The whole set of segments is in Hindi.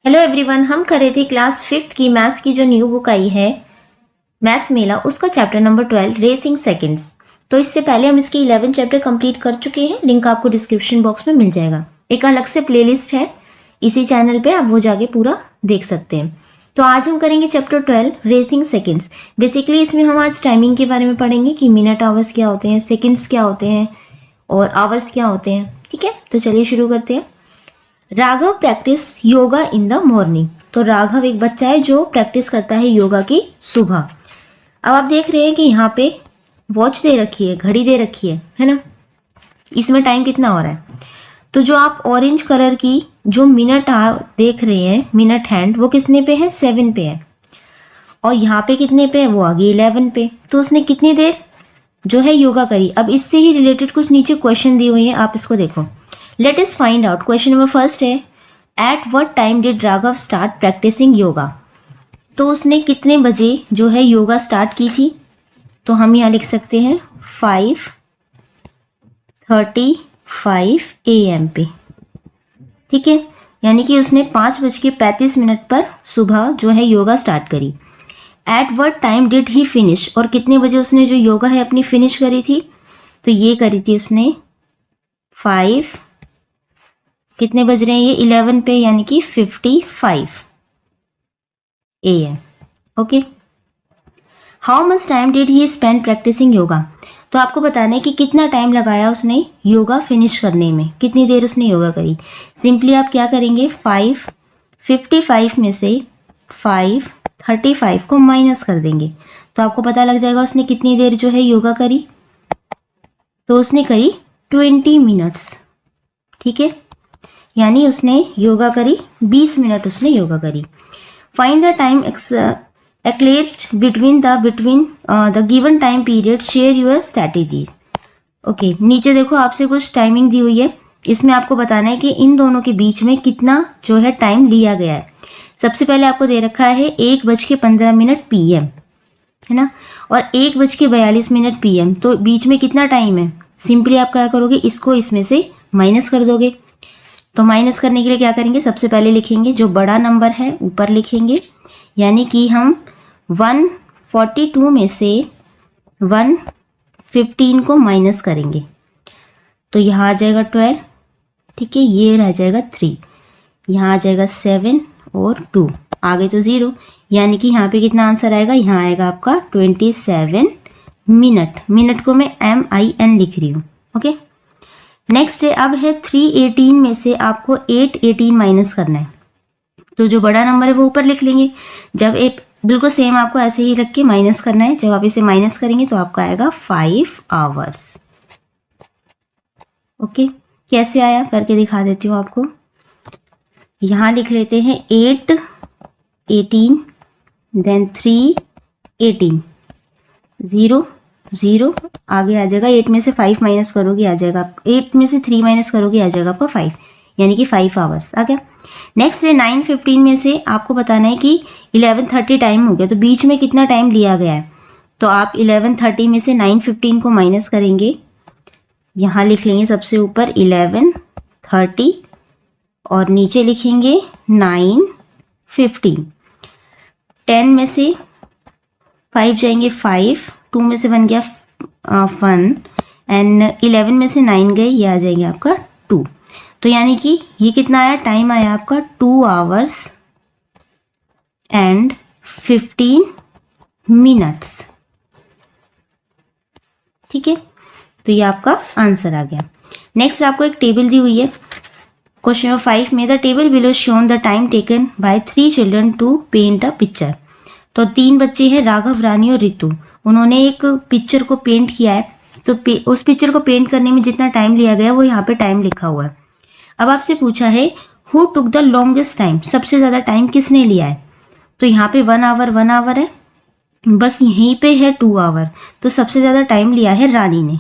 हेलो एवरीवन, हम कर रहे थे क्लास 5th की मैथ्स की जो न्यू बुक आई है मैथ्स मेला, उसका चैप्टर नंबर 12 रेसिंग सेकंड्स। तो इससे पहले हम इसकी 11 चैप्टर कंप्लीट कर चुके हैं। लिंक आपको डिस्क्रिप्शन बॉक्स में मिल जाएगा। एक अलग से प्लेलिस्ट है इसी चैनल पे, आप वो जाके पूरा देख सकते हैं। तो आज हम करेंगे चैप्टर 12 रेसिंग सेकंड्स। बेसिकली इसमें हम आज टाइमिंग के बारे में पढ़ेंगे कि मिनट आवर्स क्या होते हैं, सेकेंड्स क्या होते हैं और आवर्स क्या होते हैं। ठीक है, तो चलिए शुरू करते हैं। Raghav practice yoga in the morning. तो राघव एक बच्चा है जो प्रैक्टिस करता है योगा की सुबह। अब आप देख रहे हैं कि यहाँ पे वॉच दे रखी है, घड़ी दे रखी है ना। इसमें टाइम कितना हो रहा है, तो जो आप ऑरेंज कलर की जो मिनट देख रहे हैं, मिनट हैंड, वो कितने पे है, 7 पे है। और यहाँ पे कितने पे है, वो आगे 11 पे। तो उसने कितनी देर जो है योगा करी। अब इससे ही रिलेटेड कुछ नीचे क्वेश्चन दिए हुए हैं, आप इसको देखो। Let us find out. Question number first है, at what time did Raghav start practising yoga. तो उसने कितने बजे जो है योगा स्टार्ट की थी। तो हम यहाँ लिख सकते हैं 5:35 AM पे। ठीक है, यानी कि उसने 5:35 पर सुबह जो है योगा स्टार्ट करी। Eight what time did he finish, और कितने बजे उसने जो योगा है अपनी फिनिश करी थी। तो ये करी थी उसने 5, कितने बज रहे हैं ये 11 पे, यानी कि 55 AM। Okay, how much time did he spend practicing yoga. तो आपको बताना है कि कितना टाइम लगाया उसने योगा फिनिश करने में, कितनी देर उसने योगा करी। सिंपली आप क्या करेंगे, 5:55 में से 5:35 को माइनस कर देंगे, तो आपको पता लग जाएगा उसने कितनी देर जो है योगा करी। तो उसने करी 20 मिनट्स। ठीक है, यानी उसने योगा करी 20 मिनट उसने योगा करी। Find the time elapsed between the given time period, share your strategies. Okay, नीचे देखो आपसे कुछ टाइमिंग दी हुई है, इसमें आपको बताना है कि इन दोनों के बीच में कितना जो है टाइम लिया गया है। सबसे पहले आपको दे रखा है 1:15 PM, है ना, और 1:42 PM। तो बीच में कितना टाइम है। सिंपली आप क्या करोगे, इसको इसमें से माइनस कर दोगे। तो माइनस करने के लिए क्या करेंगे, सबसे पहले लिखेंगे जो बड़ा नंबर है ऊपर लिखेंगे, यानी कि हम 142 में से 115 को माइनस करेंगे। तो यहाँ आ जाएगा 12। ठीक है, ये रह जाएगा 3, यहाँ आ जाएगा 7 और 2, आगे तो 0, यानी कि यहाँ पे कितना आंसर आएगा, यहाँ आएगा आपका 27 मिनट। मिनट को मैं MIN लिख रही हूँ। ओके, नेक्स्ट है, अब है 318 में से आपको 818 माइनस करना है। तो जो बड़ा नंबर है वो ऊपर लिख लेंगे, जब एक बिल्कुल सेम आपको ऐसे ही रख के माइनस करना है। जब आप इसे माइनस करेंगे तो आपका आएगा 5 आवर्स। ओके, कैसे आया करके दिखा देती हूँ आपको। यहाँ लिख लेते हैं 818, देन 318, 0 0, आगे आ जाएगा 8 में से 5 माइनस करोगे आ जाएगा, 8 में से 3 माइनस करोगे आ जाएगा आपका 5, यानी कि 5 आवर्स आ गया। नेक्स्ट है 9:15 में से आपको बताना है कि 11:30 टाइम हो गया, तो बीच में कितना टाइम लिया गया है। तो आप 11:30 में से 9:15 को माइनस करेंगे, यहाँ लिख लेंगे सबसे ऊपर 11:30 और नीचे लिखेंगे 9:15। 10 में से 5 जाएंगे 5, 2 में से 1 गया 1, एंड 11 में से 9 गए, ये आ जाएंगे आपका 2। तो यानी कि ये कितना आया, टाइम आया आपका 2 आवर्स एंड 15 मिनट्स। ठीक है, तो ये आपका आंसर आ गया। नेक्स्ट आपको एक टेबल दी हुई है। क्वेश्चन नंबर 5 में, the table below shown the time taken by 3 children to paint a picture. तो 3 बच्चे हैं, राघव, रानी और रितु। उन्होंने एक पिक्चर को पेंट किया है, तो उस पिक्चर को पेंट करने में जितना टाइम लिया गया वो यहाँ पे टाइम लिखा हुआ है। अब आपसे पूछा है who took the longest time, सबसे ज़्यादा टाइम किसने लिया है। तो यहाँ पे 1 आवर है, बस यहीं पे है 2 आवर। तो सबसे ज़्यादा टाइम लिया है रानी ने,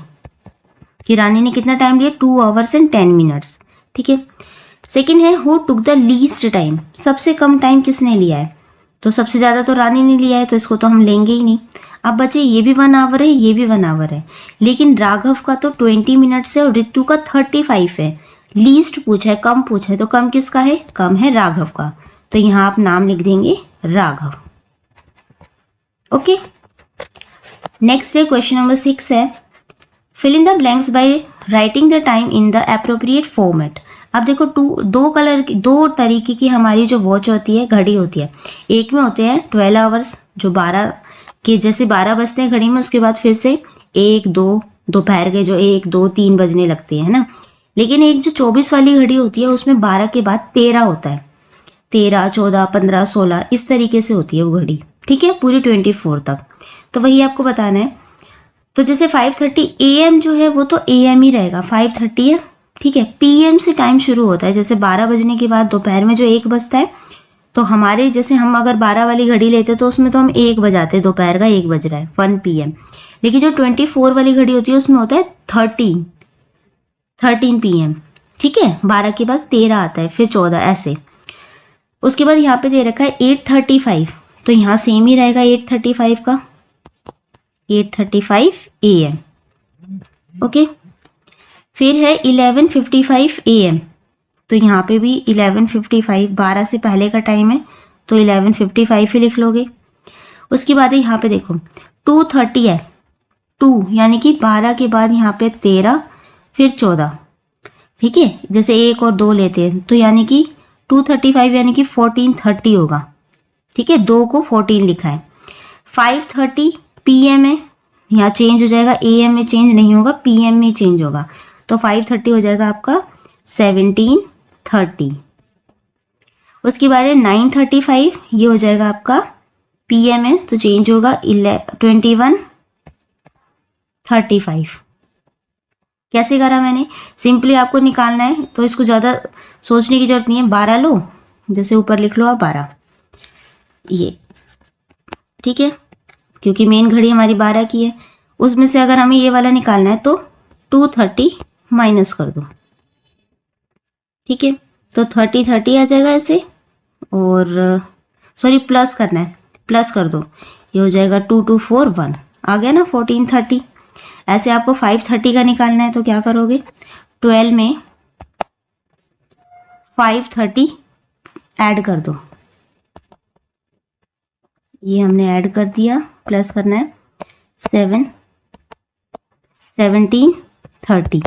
कि रानी ने कितना टाइम लिया, 2 आवर्स एंड 10 मिनट्स। ठीक है, सेकेंड है who took the least time, सबसे कम टाइम किसने लिया है। तो सबसे ज़्यादा तो रानी ने लिया है, तो इसको तो हम लेंगे ही नहीं। अब बचे ये भी 1 आवर है, ये भी 1 आवर है, लेकिन राघव का तो 20 मिनट्स है और रितु का 35 है। लीस्ट पूछा है, कम पूछा है, तो कम किसका है, कम है राघव का। तो यहाँ आप नाम लिख देंगे राघव। ओके, नेक्स्ट है क्वेश्चन नंबर 6 है fill in the blanks by writing the time in the appropriate format. अब देखो दो तरीके की हमारी जो वॉच होती है, घड़ी होती है। एक में होते हैं 12 आवर्स, जो 12 के जैसे 12 बजते हैं घड़ी में, उसके बाद फिर से 1 2 दोपहर के जो 1 2 3 बजने लगते हैं ना। लेकिन एक जो 24 वाली घड़ी होती है उसमें 12 के बाद 13 होता है, 13 14 15 16 इस तरीके से होती है वो घड़ी, ठीक है, पूरी 24 तक। तो वही आपको बताना है। तो जैसे 5:30 AM जो है वो तो AM ही रहेगा, 5:30 है, ठीक है। PM से टाइम शुरू होता है, जैसे 12 बजने के बाद दोपहर में जो 1 बजता है, तो हमारे जैसे हम अगर 12 वाली घड़ी लेते तो उसमें तो हम 1 बजाते, दोपहर का 1 बज रहा है, 1 PM। लेकिन जो 24 वाली घड़ी होती है उसमें होता है 13 PM, ठीक है। 12 के बाद 13 आता है, फिर 14 ऐसे। उसके बाद यहाँ पे दे रखा है 8:35, तो यहाँ सेम ही रहेगा 8:35 का, 8:35 AM। ओके, फिर है 11:55 AM, तो यहाँ पे भी 11:55, 12 से पहले का टाइम है तो 11:55 ही लिख लोगे। उसके बाद यहाँ पे देखो 2:30 है, 2 यानी कि 12 के बाद यहाँ पे 13 फिर 14, ठीक है। जैसे 1 और 2 लेते हैं तो यानी कि 2:35 यानी कि 14:30 होगा, ठीक है, 2 को 14 लिखा है। 5:30 PM है, यहाँ चेंज हो जाएगा, AM में चेंज नहीं होगा, PM में चेंज होगा, तो 5:30 हो जाएगा आपका 17:30। उसके बाद 9:35, ये हो जाएगा आपका PM है, तो चेंज होगा 21:35। कैसे करा मैंने, सिंपली आपको निकालना है तो इसको ज़्यादा सोचने की जरूरत नहीं है। 12 लो, जैसे ऊपर लिख लो आप 12, ये ठीक है, क्योंकि मेन घड़ी हमारी 12 की है। उसमें से अगर हमें ये वाला निकालना है तो 2:30 माइनस कर दो, ठीक है, तो 30 आ जाएगा ऐसे, और सॉरी प्लस करना है, प्लस कर दो, ये हो जाएगा 2 2 4 1, आ गया ना 14:30। ऐसे आपको 5:30 का निकालना है तो क्या करोगे, 12 में 5:30 ऐड कर दो, ये हमने ऐड कर दिया, प्लस करना है 17:30।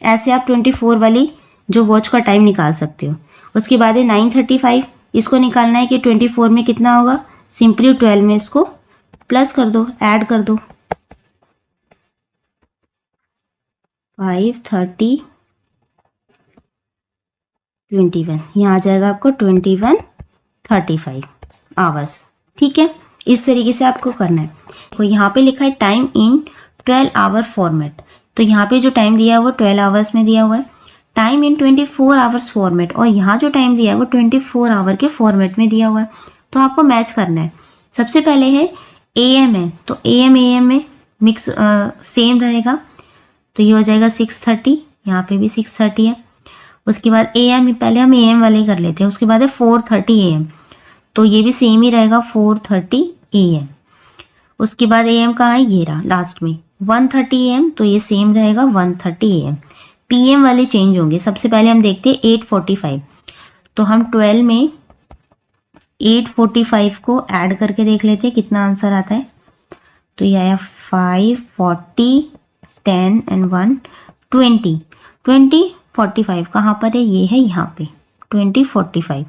ऐसे आप 24 वाली जो वॉच का टाइम निकाल सकते हो। उसके बाद है 9:35, इसको निकालना है कि 24 में कितना होगा, सिंपली 12 में इसको प्लस कर दो, ऐड कर दो, 5:30 21, यहाँ आ जाएगा आपको 21:35 आवर्स, ठीक है। इस तरीके से आपको करना है। तो यहाँ पे लिखा है टाइम इन 12 आवर फॉर्मेट, तो यहाँ पे जो टाइम दिया है वो 12 आवर्स में दिया हुआ है। टाइम इन 24 आवर्स फॉर्मेट, और यहाँ जो टाइम दिया है वो 24 आवर के फॉर्मेट में दिया हुआ है, तो आपको मैच करना है। सबसे पहले है AM है, तो AM में मिक्स सेम रहेगा, तो ये हो जाएगा 6:30, यहाँ पे भी 6:30 है। उसके बाद AM, पहले हम AM वाले ही कर लेते हैं। उसके बाद है 4:30 AM, तो ये भी सेम ही रहेगा 4:30 AM। उसके बाद AM कहाँ है, ये रहा लास्ट में 1:30 AM, तो ये सेम रहेगा 1:30 AM। PM वाले चेंज होंगे। सबसे पहले हम देखते हैं 8:45, तो हम 12 में 8:45 को ऐड करके देख लेते हैं कितना आंसर आता है। तो ये आया 5 40 10 एंड 1 20 45 कहाँ पर है, ये है यहाँ पे 45।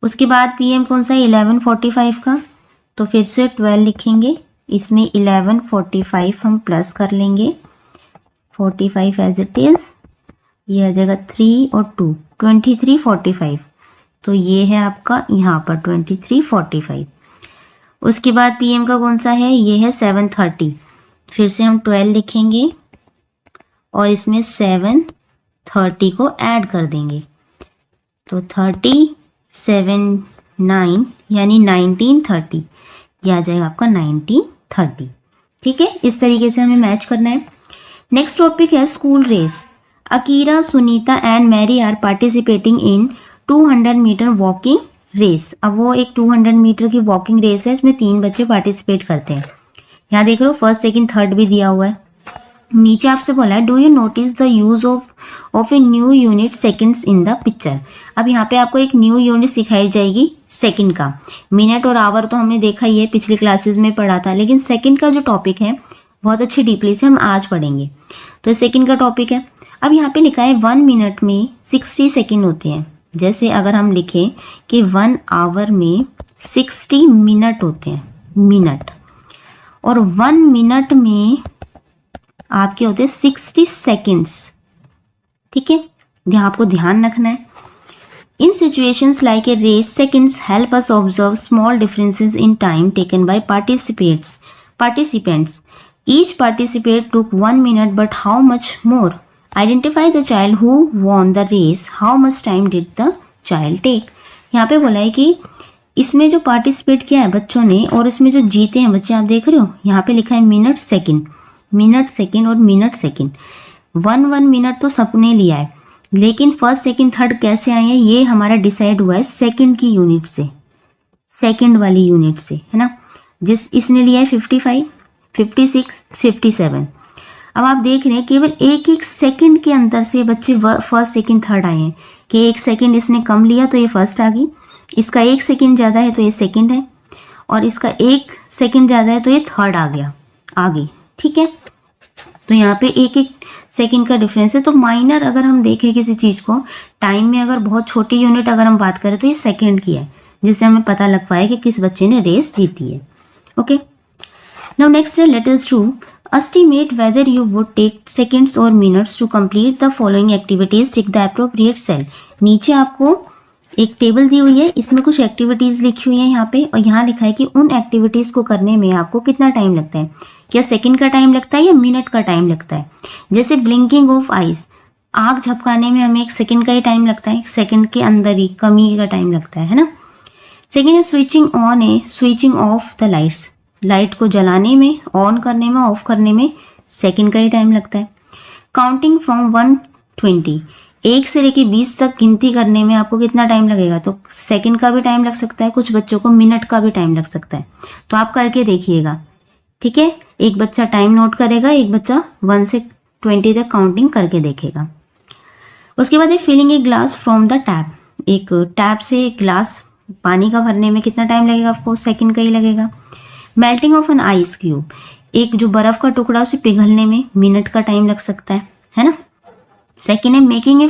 उसके बाद PM कौन सा है, 11:45 का, तो फिर से 12 लिखेंगे, इसमें 11:45 हम प्लस कर लेंगे, 45 एज इट इज, ये आ जाएगा 3 और 2 23:45, तो ये है आपका यहाँ पर 23:45। उसके बाद PM का कौन सा है, ये है 7:30, फिर से हम 12 लिखेंगे और इसमें 7:30 को ऐड कर देंगे, तो 30 7 9 यानी 19:30, यह आ जाएगा आपका 19:30, ठीक है। इस तरीके से हमें मैच करना है। नेक्स्ट टॉपिक है school race. Akira, Sunita and Mary are participating in 200 metre walking race. अब वो एक 200 मीटर की वॉकिंग रेस है, इसमें 3 बच्चे पार्टिसिपेट करते हैं। यहाँ देख लो फर्स्ट सेकंड थर्ड भी दिया हुआ है, नीचे आपसे बोला है do you notice the use of a new unit seconds in the picture. अब यहाँ पे आपको एक न्यू यूनिट सिखाई जाएगी सेकंड का। मिनट और आवर तो हमने देखा ही है, पिछली क्लासेस में पढ़ा था, लेकिन सेकंड का जो टॉपिक है बहुत अच्छी डीपली से हम आज पढ़ेंगे। तो सेकंड का टॉपिक है। अब यहाँ पे लिखा है 1 मिनट में 60 सेकंड होते हैं। जैसे अगर हम लिखें कि 1 आवर में 60 मिनट होते हैं, मिनट, और 1 मिनट में आपके होते हैं 60 सेकेंड्स। ठीक है, यहाँ आपको ध्यान रखना है। In situations like a race, seconds help us observe small differences in time taken by participants. Each participant took 1 minute, but how much more? Identify the child who won the race. How much time did the child take? यहाँ पे बोला है कि इसमें जो पार्टिसिपेट किया है बच्चों ने और इसमें जो जीते हैं बच्चे, आप देख रहे हो यहाँ पे लिखा है मिनट सेकंड, मिनट सेकंड और मिनट सेकंड। 1 मिनट तो सबने लिया है, लेकिन फर्स्ट सेकंड थर्ड कैसे आए हैं ये हमारा डिसाइड हुआ है सेकंड की यूनिट से, सेकंड वाली यूनिट से, है ना। जिस इसने लिया है 55, 56, 57। अब आप देख रहे हैं केवल एक एक सेकंड के अंतर से बच्चे फर्स्ट सेकंड थर्ड आए हैं, कि 1 सेकंड इसने कम लिया तो ये फर्स्ट आ गई, इसका 1 सेकंड ज़्यादा है तो ये सेकंड है, और इसका 1 सेकंड ज़्यादा है तो ये थर्ड आ गया आगे। ठीक है, तो यहाँ पे एक एक सेकंड का डिफरेंस है। तो माइनर अगर हम देखें किसी चीज़ को टाइम में, अगर बहुत छोटी यूनिट अगर हम बात करें तो ये सेकंड की है, जिससे हमें पता लग पाए कि किस बच्चे ने रेस जीती है। ओके, नाउ नेक्स्ट है let us do estimate whether you would take seconds or minutes to complete the following activities. Tick the appropriate cell. नीचे आपको एक टेबल दी हुई है, इसमें कुछ एक्टिविटीज़ लिखी हुई है यहाँ पे, और यहाँ लिखा है कि उन एक्टिविटीज़ को करने में आपको कितना टाइम लगता है, क्या सेकंड का टाइम लगता है या मिनट का टाइम लगता है। जैसे ब्लिंकिंग ऑफ आइज, आग झपकाने में हमें 1 सेकंड का ही टाइम लगता है, सेकंड के अंदर ही कमी का टाइम लगता है ना। सेकंड है स्विचिंग ऑन है switching off the lights, light को जलाने में, ऑन करने में, ऑफ करने में सेकंड का ही टाइम लगता है। काउंटिंग फ्रॉम 120, 1 से लेके 20 तक गिनती करने में आपको कितना टाइम लगेगा, तो सेकंड का भी टाइम लग सकता है, कुछ बच्चों को मिनट का भी टाइम लग सकता है। तो आप करके देखिएगा। ठीक है, एक बच्चा टाइम नोट करेगा, एक बच्चा 1 से 20 तक काउंटिंग करके देखेगा। उसके बाद है filling a glass from the tap, एक टैप से एक ग्लास पानी का भरने में कितना टाइम लगेगा, आपको सेकंड का ही लगेगा। Melting of an ice cube, एक जो बर्फ का टुकड़ा उसे पिघलने में मिनट का टाइम लग सकता है ना। सेकेंड है मेकिंग ए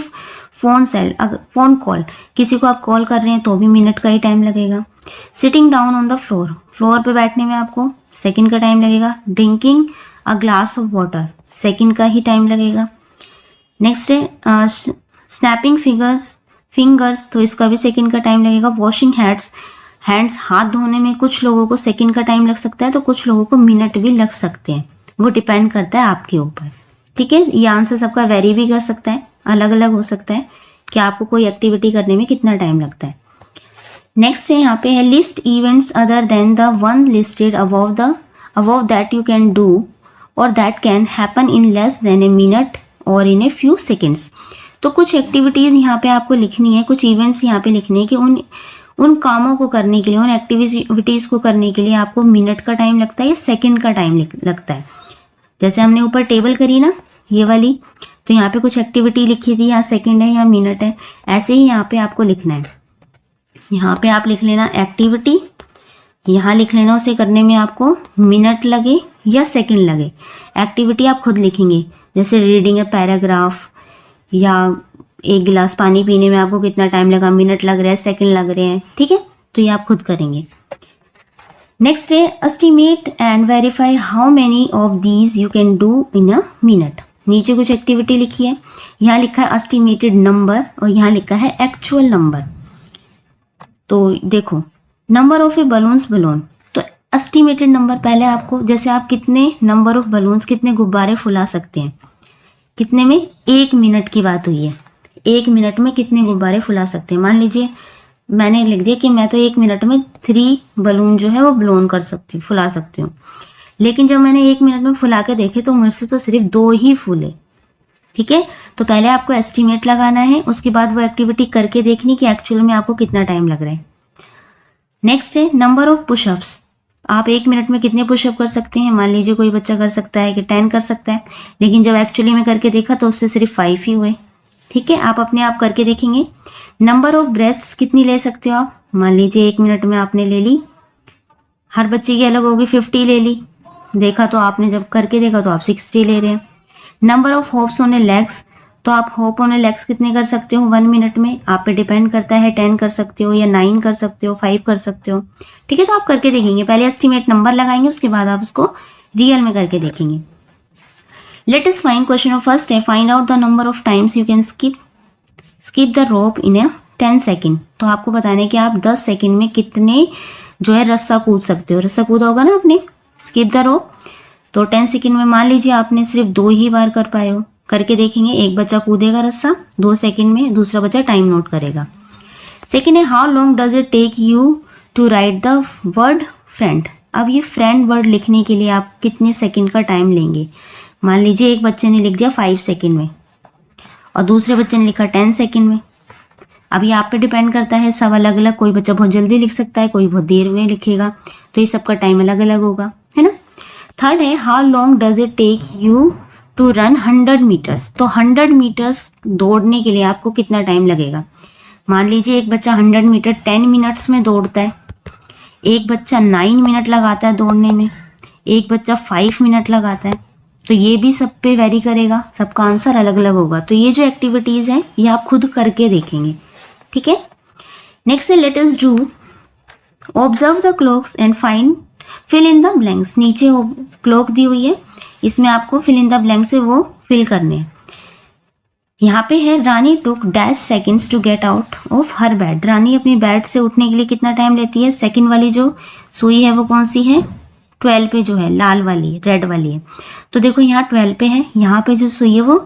फोन सेल, अगर फोन कॉल, किसी को आप कॉल कर रहे हैं तो भी मिनट का ही टाइम लगेगा। Sitting down on the floor, floor पे बैठने में आपको सेकंड का टाइम लगेगा। Drinking a glass of water, second का ही टाइम लगेगा। नेक्स्ट है स्नैपिंग फिंगर्स, तो इसका भी सेकंड का टाइम लगेगा। वॉशिंग हैंड्स, हाथ धोने में कुछ लोगों को सेकंड का टाइम लग सकता है, तो कुछ लोगों को मिनट भी लग सकते हैं, वो डिपेंड करता है आपके ऊपर। ठीक है, ये आंसर सबका वेरी भी कर सकता है, अलग अलग हो सकता है कि आपको कोई एक्टिविटी करने में कितना टाइम लगता है। नेक्स्ट है यहाँ पे है list events other than the one listed above that you can do और that can happen in less than a minute और इन ए फ्यू सेकेंड्स। तो कुछ एक्टिविटीज़ यहाँ पे आपको लिखनी है, कुछ इवेंट्स यहाँ पे लिखने हैं कि उन कामों को करने के लिए, उन एक्टिविटीज़ को करने के लिए आपको मिनट का टाइम लगता है या सेकंड का टाइम लगता है। जैसे हमने ऊपर टेबल करी ना ये वाली, तो यहाँ पे कुछ एक्टिविटी लिखी थी, यहाँ सेकंड है या मिनट है, ऐसे ही यहाँ पे आपको लिखना है। यहाँ पे आप लिख लेना एक्टिविटी, यहाँ लिख लेना उसे करने में आपको मिनट लगे या सेकंड लगे। एक्टिविटी आप खुद लिखेंगे, जैसे रीडिंग ए पैराग्राफ या 1 गिलास पानी पीने में आपको कितना टाइम लगा, मिनट लग रहा है, सेकंड लग रहे हैं। ठीक है, तो ये आप खुद करेंगे। नेक्स्ट है estimate and verify how many of these you can do in a minute. नीचे कुछ एक्टिविटी लिखी है, यहाँ लिखा है एस्टिमेटेड नंबर और यहाँ लिखा है एक्चुअल नंबर। तो देखो नंबर ऑफ ए बलून, तो एस्टिमेटेड नंबर पहले आपको, जैसे आप कितने नंबर ऑफ बलून्स, कितने गुब्बारे फुला सकते हैं, कितने में, 1 मिनट की बात हुई है, 1 मिनट में कितने गुब्बारे फुला सकते हैं। मान लीजिए मैंने लिख दिया कि मैं तो 1 मिनट में 3 बलून जो है वो ब्लोन कर सकती हूँ, फुला सकती हूँ, लेकिन जब मैंने 1 मिनट में फुला के देखे तो मुझसे तो सिर्फ 2 ही फूले। ठीक है, तो पहले आपको एस्टिमेट लगाना है, उसके बाद वो एक्टिविटी करके देखनी कि एक्चुअल में आपको कितना टाइम लग रहा है। नेक्स्ट है नंबर ऑफ पुशअप्स, आप 1 मिनट में कितने पुशअप कर सकते हैं? मान लीजिए कोई बच्चा कर सकता है कि 10 कर सकता है, लेकिन जब एक्चुअली में करके देखा तो उससे सिर्फ 5 ही हुए। ठीक है, आप अपने आप करके देखेंगे। नंबर ऑफ ब्रेथ्स कितनी ले सकते हो आप? मान लीजिए 1 मिनट में आपने ले ली, हर बच्चे की अलग होगी, 50 ले ली, देखा तो आपने जब करके देखा तो आप 60 ले रहे हैं। Number of hops on A legs, तो आप हॉप ऑन ए लेग्स कितने कर सकते हो 1 मिनट में? आप पे डिपेंड करता है, 10 कर सकते हो या 9 कर सकते हो, 5 कर सकते हो। ठीक है, तो आप करके देखेंगे, पहले एस्टिमेट नंबर लगाएंगे, उसके बाद आप उसको रियल में करके देखेंगे। Let us find question of first है, find out the number of times you can skip the rope in a 10 second. तो आपको बताना है कि आप 10 सेकेंड में कितने जो है रस्सा कूद सकते हो। रस्सा कूदा होगा ना आपने, स्किप द रोप, तो 10 सेकेंड में मान लीजिए आपने सिर्फ 2 ही बार कर पाए हो। करके देखेंगे, एक बच्चा कूदेगा रस्सा 2 सेकेंड में, दूसरा बच्चा टाइम नोट करेगा। सेकेंड है, how long does it take you to write the word friend. अब ये फ्रेंड वर्ड लिखने के लिए आप कितने सेकेंड का टाइम लेंगे? मान लीजिए एक बच्चे ने लिख दिया 5 सेकेंड में और दूसरे बच्चे ने लिखा 10 सेकेंड में। अब ये आप पे डिपेंड करता है, सब अलग अलग, कोई बच्चा बहुत जल्दी लिख सकता है, कोई बहुत देर में लिखेगा, तो ये सबका टाइम अलग अलग होगा, है ना। थर्ड है, how long does it take you to run 100 metres. तो 100 मीटर्स दौड़ने के लिए आपको कितना टाइम लगेगा? मान लीजिए एक बच्चा 100 मीटर 10 मिनट्स में दौड़ता है, एक बच्चा 9 मिनट लगाता है दौड़ने में, एक बच्चा 5 मिनट लगाता है, तो ये भी सब पे वेरी करेगा, सबका आंसर अलग अलग होगा। तो ये जो एक्टिविटीज़ हैं ये आप खुद करके देखेंगे। ठीक है, नेक्स्ट है, let us do observe the clocks and find fill in the blanks. नीचे क्लॉक दी हुई है, इसमें आपको फिल इन द ब्लैंक से वो फिल करने हैं। यहाँ पे है, Rani took dash seconds to get out of her bed. Rani अपनी बेड से उठने के लिए कितना टाइम लेती है? सेकेंड वाली जो सुई है वो कौन सी है? 12 पे जो है, लाल वाली, रेड वाली है। तो देखो यहाँ 12 पे है, यहाँ पे जो सुई है वो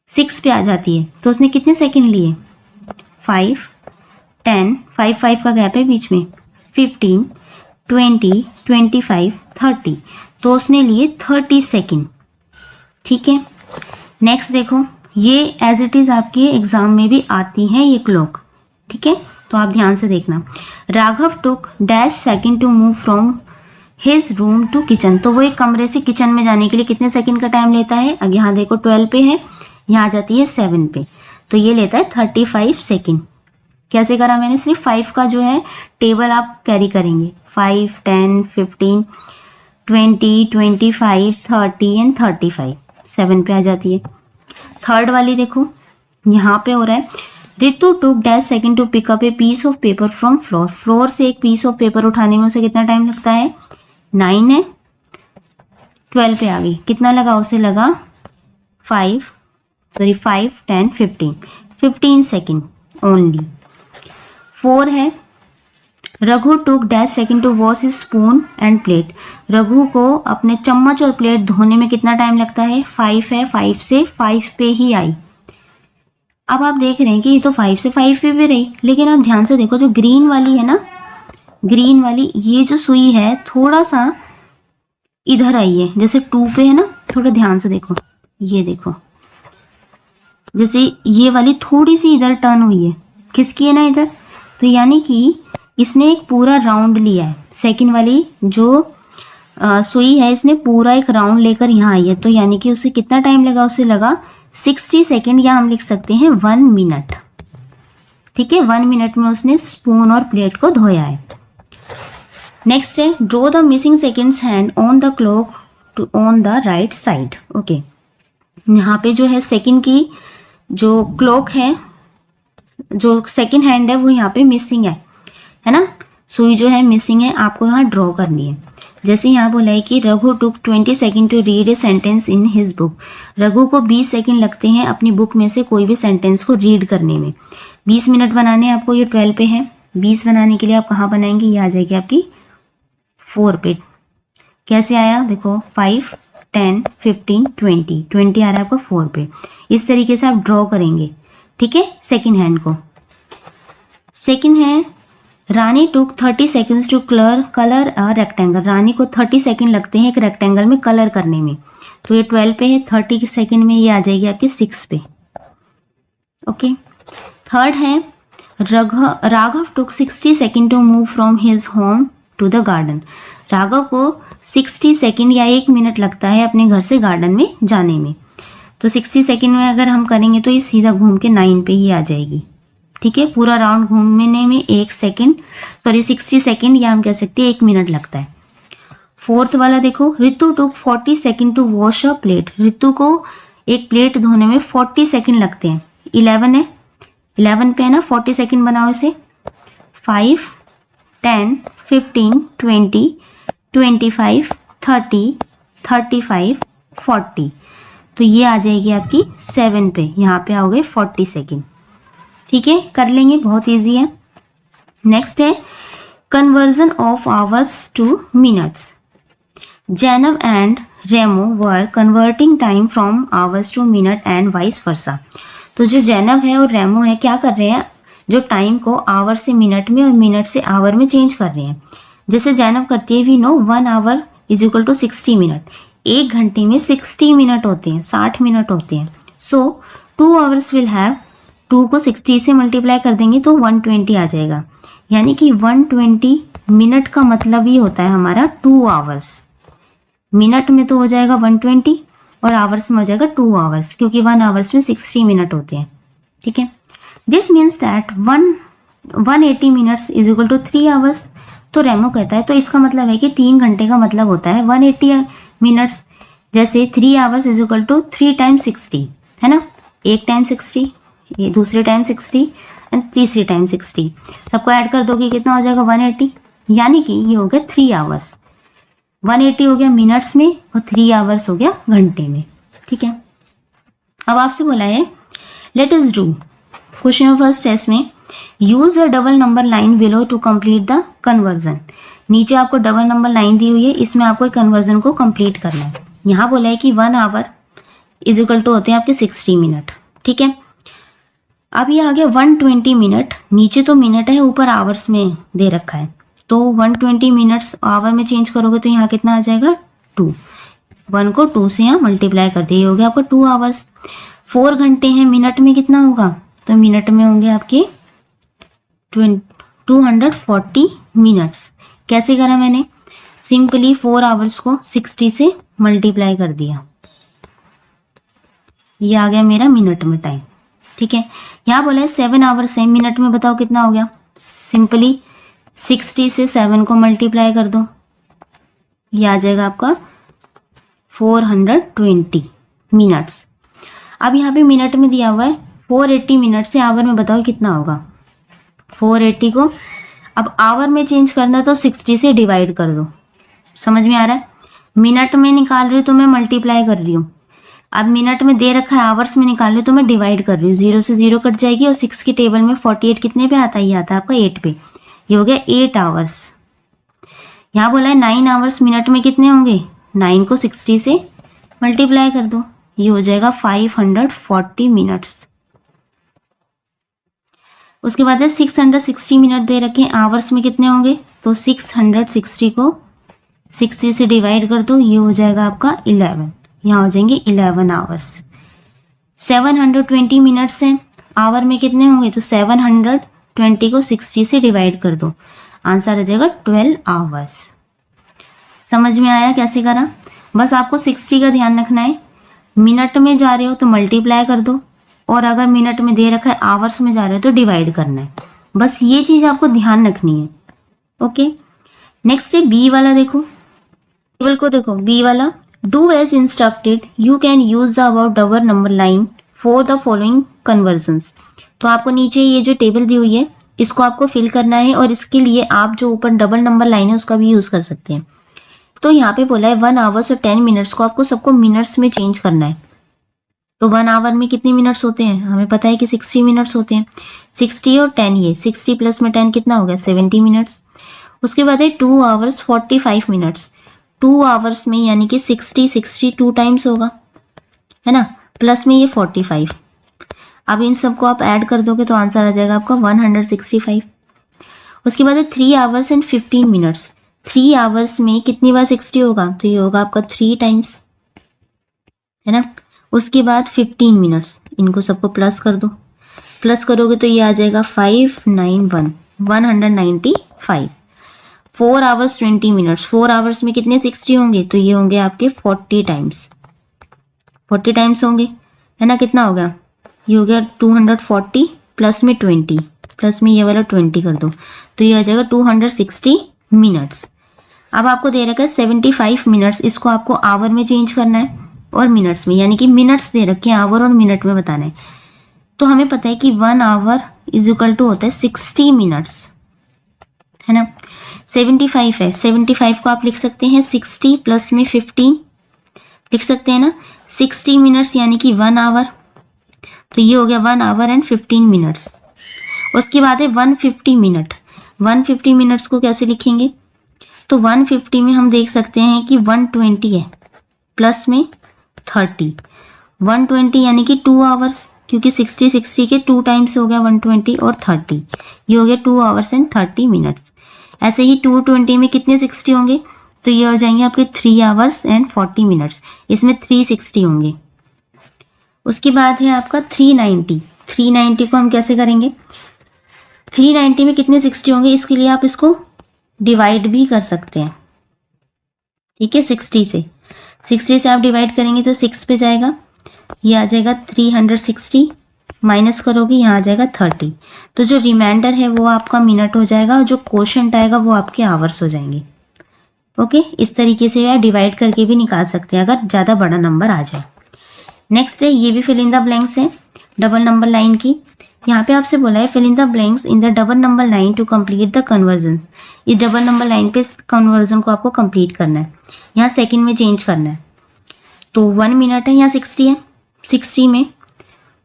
6 पे आ जाती है, तो उसने कितने सेकेंड लिए? 5, 10, 5 का गैप है बीच में, 15, 20, 25, 30, तो उसने लिए 30 सेकेंड। ठीक है, नेक्स्ट देखो, ये एज इट इज़ आपके एग्जाम में भी आती हैं ये क्लॉक। ठीक है, तो आप ध्यान से देखना। Raghav took dash second to move from his room to kitchen. तो वो एक कमरे से किचन में जाने के लिए कितने सेकेंड का टाइम लेता है? अब यहाँ देखो 12 पे है, यहाँ आ जाती है 7 पे, तो ये लेता है 35 सेकेंड। कैसे करा मैंने? सिर्फ 5 का जो है टेबल आप कैरी करेंगे, 5, 10, 15, 20, 25, 30 एंड 35, 7 पे आ जाती है। थर्ड वाली देखो, यहाँ पे हो रहा है, Ritu took dash second to pick up a piece of paper from floor. Floor से एक पीस ऑफ पेपर उठाने में उसे कितना टाइम लगता है? 9 है, 12 पे आ गई, कितना लगा उसे? लगा 5, 10, 15 सेकेंड ओनली। 4 है, Raghu took dash second to wash his spoon and plate. Raghu को अपने चम्मच और प्लेट धोने में कितना टाइम लगता है? 5 है, 5 से 5 पे ही आई। अब आप देख रहे हैं कि ये तो 5 से 5 पे भी रही, लेकिन आप ध्यान से देखो, जो ग्रीन वाली है ना, ग्रीन वाली ये जो सुई है थोड़ा सा इधर आई है, जैसे 2 पे है ना, थोड़ा ध्यान से देखो, ये देखो, जैसे ये वाली थोड़ी सी इधर टर्न हुई है, खिसकी है ना इधर, तो यानी कि इसने एक पूरा राउंड लिया है। सेकंड वाली जो सुई है इसने पूरा एक राउंड लेकर यहाँ आई है, तो यानी कि उसे कितना टाइम लगा? उसे लगा 60 सेकेंड, या हम लिख सकते हैं 1 मिनट। ठीक है, 1 मिनट में उसने स्पून और प्लेट को धोया है। नेक्स्ट है, draw the missing seconds hand on the clock on the right side. Okay, यहाँ पे जो है सेकेंड की जो क्लॉक है, जो सेकेंड हैंड है वो यहाँ पे मिसिंग है ना, सुई जो है मिसिंग है, आपको यहाँ ड्रॉ करनी है। जैसे यहाँ बोला है कि Raghu took 20 second to read a sentence in his book. Raghu को 20 सेकेंड लगते हैं अपनी बुक में से कोई भी सेंटेंस को रीड करने में। 20 मिनट बनाने आपको, ये 12 पे है, 20 बनाने के लिए आप कहाँ बनाएंगे? ये आ जाएगी आपकी 4 पे। कैसे आया? देखो 5, 10, 15, 20 आ रहा है आपका 4 पे। इस तरीके से आप ड्रॉ करेंगे। ठीक है, सेकेंड हैंड को। सेकेंड है, Rani took 30 seconds to colour a rectangle. Rani को 30 सेकेंड लगते हैं एक रेक्टेंगल में कलर करने में, तो ये 12 पे है, 30 सेकेंड में ये आ जाएगी आपकी 6 पे। ओके, थर्ड है, Raghav took 60 second to move from his home to the garden. Raghav को 60 सेकंड या 1 मिनट लगता है अपने घर से गार्डन में जाने में। तो 60 सेकंड में अगर हम करेंगे तो ये सीधा घूम के 9 पे ही आ जाएगी। ठीक है, पूरा राउंड घूमने में 60 सेकंड या हम कह सकते हैं 1 मिनट लगता है। फोर्थ वाला देखो, Ritu took 40 second to wash a plate. Ritu को एक प्लेट धोने में 40 सेकंड लगते हैं। 11 है, 11 पे है ना, 40 सेकंड बनाओ इसे। 5, 10, 15, 20, 25, 30, 35, 40। तो ये आ जाएगी आपकी 7 पे, यहाँ पे आओगे 40 सेकंड। ठीक है, कर लेंगे, बहुत इजी है। नेक्स्ट है conversion of hours two minutes. Zainab and Remo were converting time from hours to minute and vice versa. तो जो जैनब है और रेमो है क्या कर रहे हैं, जो टाइम को आवर से मिनट में और मिनट से आवर में चेंज कर रहे हैं। जैसे जैनब करती है, we know 1 hour is equal to 60 minute. 1 घंटे में 60 मिनट होते हैं, 60 मिनट होते हैं। सो 2 आवर्स विल हैव, 2 को 60 से मल्टीप्लाई कर देंगे तो 120 आ जाएगा। यानी कि 120 मिनट का मतलब ही होता है हमारा 2 आवर्स। मिनट में तो हो जाएगा 120 और आवर्स में हो जाएगा 2 आवर्स, क्योंकि 1 आवर्स में 60 मिनट होते हैं। ठीक है, this means that 180 minutes is equal to 3 hours. तो रेमो कहता है, तो इसका मतलब है कि 3 घंटे का मतलब होता है 180 मिनट्स। जैसे 3 hours is equal to 3 time 60, है ना, 1 टाइम 60, ये दूसरे टाइम 60 एंड तीसरी टाइम 60, सबको ऐड कर दोगे कितना हो जाएगा 180। यानी कि ये हो गया 3 आवर्स। 180 हो गया मिनट्स में और 3 आवर्स हो गया घंटे में। ठीक है, अब आपसे बोला है let us do question of first test में use a double number line below to complete the conversion. नीचे आपको डबल नंबर लाइन दी हुई है, इसमें आपको कन्वर्जन को कंप्लीट करना है। यहाँ बोला है कि 1 आवर इज इक्वल टू होते हैं आपके 60 मिनट। ठीक है, अब ये आ गया 120 मिनट। नीचे तो मिनट है, ऊपर आवर्स में दे रखा है, तो 120 मिनट्स आवर में चेंज करोगे तो यहाँ कितना आ जाएगा 2। 1 को 2 से यहाँ मल्टीप्लाई कर दिए, हो गया आपको 2 आवर्स। 4 घंटे हैं, मिनट में कितना होगा, तो मिनट में होंगे आपके 240 मिनट्स। कैसे करा मैंने, सिंपली 4 आवर्स को 60 से मल्टीप्लाई कर दिया, ये आ गया मेरा मिनट में टाइम। ठीक है, यहाँ बोला है 7 आवर्स है, मिनट में बताओ कितना हो गया, सिंपली 60 से 7 को मल्टीप्लाई कर दो, ये आ जाएगा आपका 420 मिनट्स। अब यहाँ पे मिनट में दिया हुआ है 480 मिनट से आवर में बताओ कितना होगा। 480 को अब आवर में चेंज करना तो 60 से डिवाइड कर दो। समझ में आ रहा है, मिनट में निकाल रही हूँ तो मैं मल्टीप्लाई कर रही हूँ, अब मिनट में दे रखा है आवर्स में निकाल रही हूँ तो मैं डिवाइड कर रही हूँ। 0 से 0 कट जाएगी और 6 की टेबल में 48 कितने पे आता है, ये आता है आपका 8 पे, ये हो गया 8 आवर्स। यहाँ बोला है 9 आवर्स मिनट में कितने होंगे, 9 को 60 से मल्टीप्लाई कर दो, ये हो जाएगा 540 मिनट्स। उसके बाद है 660 मिनट दे रखे हैं, आवर्स में कितने होंगे, तो 660 को 60 से डिवाइड कर दो, ये हो जाएगा आपका 11, यहाँ हो जाएंगे 11 आवर्स। 720 मिनट्स हैं, आवर में कितने होंगे, तो 720 को 60 से डिवाइड कर दो, आंसर आ जाएगा 12 आवर्स। समझ में आया कैसे करा, बस आपको 60 का ध्यान रखना है, मिनट में जा रहे हो तो मल्टीप्लाई कर दो, और अगर मिनट में दे रखा है आवर्स में जा रहे हो तो डिवाइड करना है, बस ये चीज़ आपको ध्यान रखनी है। ओके, नेक्स्ट है बी वाला, देखो टेबल को देखो, बी वाला do as instructed you can use the about double number line for the following conversions. तो आपको नीचे ये जो टेबल दी हुई है इसको आपको फिल करना है, और इसके लिए आप जो ऊपर डबल नंबर लाइन है उसका भी यूज़ कर सकते हैं। तो यहाँ पे बोला है 1 आवर्स और 10 मिनट्स को आपको सबको मिनट्स में चेंज करना है। तो 1 आवर में कितने मिनट्स होते हैं, हमें पता है कि 60 मिनट्स होते हैं। 60 और 10, ये 60 प्लस में 10 कितना हो गया, 70 मिनट्स। उसके बाद है 2 आवर्स 45 मिनट्स। 2 आवर्स में यानी कि 60 2 टाइम्स होगा, है ना, प्लस में ये 45। अब इन सबको आप ऐड कर दोगे तो आंसर आ जाएगा आपका 165। उसके बाद है 3 आवर्स एंड 15 मिनट्स। 3 आवर्स में कितनी बार 60 होगा, तो ये होगा आपका 3 टाइम्स, है ना। उसके बाद 15 मिनट्स, इनको सबको प्लस कर दो, प्लस करोगे तो ये आ जाएगा 591 195। 4 आवर्स 20 मिनट्स, 4 आवर्स में कितने 60 होंगे, तो ये होंगे आपके 40 टाइम्स, 40 टाइम्स होंगे, है ना। कितना हो गया, ये हो गया 240 प्लस में 20, प्लस में ये वाला 20 कर दो, तो ये आ जाएगा 260 मिनट्स। अब आपको दे रखा है 75 मिनट्स, इसको आपको आवर में चेंज करना है और मिनट्स में, यानी कि मिनट्स दे रखे हैं, आवर और मिनट में बताना है। तो हमें पता है कि 1 आवर इज इक्वल टू होता है 60 मिनट्स, है ना। 75 है, 75 को आप लिख सकते हैं 60 प्लस में 15 लिख सकते हैं ना, 60 मिनट्स यानी कि 1 आवर, तो ये हो गया 1 आवर एंड 15 मिनट्स। उसके बाद है 150 मिनट, 150 मिनट्स को कैसे लिखेंगे, तो 150 में हम देख सकते हैं कि 120 है प्लस में 30, 120 यानी कि 2 आवर्स, क्योंकि 60 के 2 टाइम्स हो गया 120 और 30, ये हो गया 2 आवर्स एंड 30 मिनट्स। ऐसे ही 220 में कितने 60 होंगे, तो ये हो जाएंगे आपके 3 आवर्स एंड 40 मिनट्स, इसमें 360 होंगे। उसके बाद है आपका 390, 390 को हम कैसे करेंगे, 390 में कितने 60 होंगे, इसके लिए आप इसको डिवाइड भी कर सकते हैं, ठीक है। 60 से आप डिवाइड करेंगे तो 6 पे जाएगा, ये आ जाएगा 360, माइनस करोगे यहाँ आ जाएगा 30, तो जो रिमाइंडर है वो आपका मिनट हो जाएगा और जो क्वोशंट आएगा वो आपके आवर्स हो जाएंगे। ओके, इस तरीके से आप डिवाइड करके भी निकाल सकते हैं अगर ज़्यादा बड़ा नंबर आ जाए। नेक्स्ट है, ये भी फिल इन द ब्लैंक्स है डबल नंबर लाइन की। यहाँ पे आपसे बोला है fill in the blanks in the double number line to complete the conversion. इस डबल नंबर लाइन पे कन्वर्जन को आपको कंप्लीट करना है, यहाँ सेकंड में चेंज करना है। तो 1 मिनट है, यहाँ 60 है, 60 में,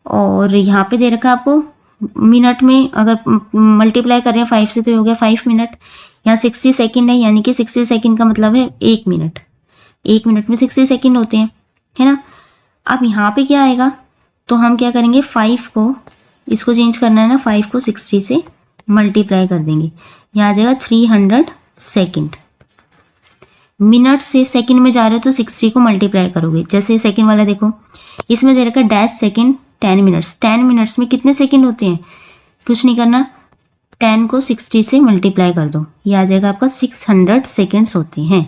और यहाँ पे दे रखा है आपको मिनट में, अगर मल्टीप्लाई कर रहे हैं 5 से तो हो गया 5 मिनट। यहाँ 60 सेकेंड है, यानी कि 60 सेकेंड का मतलब है 1 मिनट, 1 मिनट में 60 सेकेंड होते हैं, है ना। अब यहाँ पे क्या आएगा, तो हम क्या करेंगे 5 को, इसको चेंज करना है ना, 5 को 60 से मल्टीप्लाई कर देंगे, यहाँ आ जाएगा 300 सेकेंड। मिनट से सेकंड में जा रहे हो तो 60 को मल्टीप्लाई करोगे, जैसे सेकंड वाला देखो, इसमें दे रखा है डैश सेकंड 10 मिनट्स, 10 मिनट्स में कितने सेकंड होते हैं, कुछ नहीं करना, 10 को 60 से मल्टीप्लाई कर दो, ये आ जाएगा आपका 600 सेकेंड्स होते हैं।